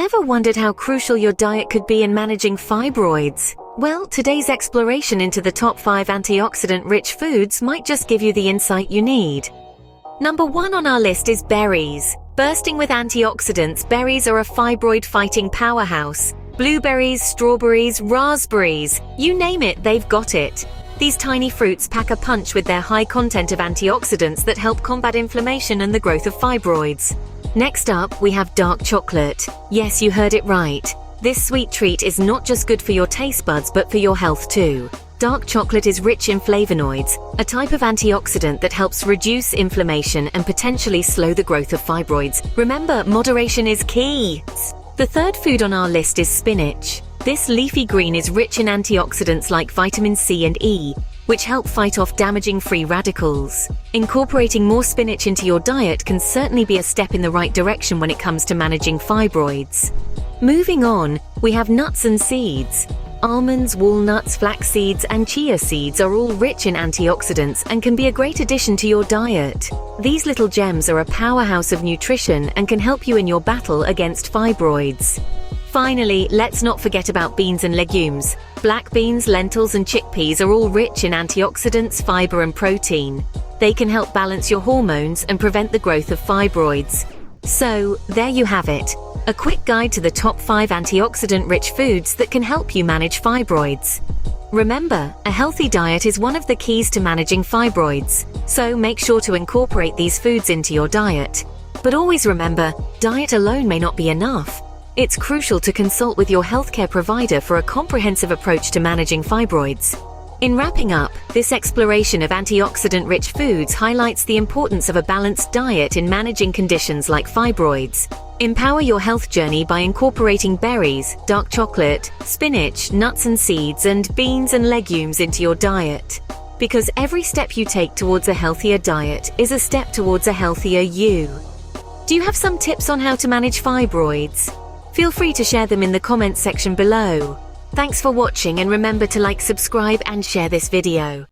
Ever wondered how crucial your diet could be in managing fibroids? Well, today's exploration into the top 5 antioxidant-rich foods might just give you the insight you need. Number 1 on our list is berries. Bursting with antioxidants, berries are a fibroid-fighting powerhouse. Blueberries, strawberries, raspberries, you name it, they've got it. These tiny fruits pack a punch with their high content of antioxidants that help combat inflammation and the growth of fibroids. Next up, we have dark chocolate. Yes, you heard it right. This sweet treat is not just good for your taste buds, but for your health too. Dark chocolate is rich in flavonoids, a type of antioxidant that helps reduce inflammation and potentially slow the growth of fibroids. Remember, moderation is key. The third food on our list is spinach. This leafy green is rich in antioxidants like vitamin C and E, which help fight off damaging free radicals. Incorporating more spinach into your diet can certainly be a step in the right direction when it comes to managing fibroids. Moving on, we have nuts and seeds. Almonds, walnuts, flax seeds, and chia seeds are all rich in antioxidants and can be a great addition to your diet. These little gems are a powerhouse of nutrition and can help you in your battle against fibroids. Finally, let's not forget about beans and legumes. Black beans, lentils, and chickpeas are all rich in antioxidants, fiber, and protein. They can help balance your hormones and prevent the growth of fibroids. So, there you have it. A quick guide to the top 5 antioxidant-rich foods that can help you manage fibroids. Remember, a healthy diet is one of the keys to managing fibroids, so make sure to incorporate these foods into your diet. But always remember, diet alone may not be enough. It's crucial to consult with your healthcare provider for a comprehensive approach to managing fibroids. In wrapping up, this exploration of antioxidant-rich foods highlights the importance of a balanced diet in managing conditions like fibroids. Empower your health journey by incorporating berries, dark chocolate, spinach, nuts and seeds, and beans and legumes into your diet. Because every step you take towards a healthier diet is a step towards a healthier you. Do you have some tips on how to manage fibroids? Feel free to share them in the comments section below. Thanks for watching, and remember to like, subscribe, and share this video.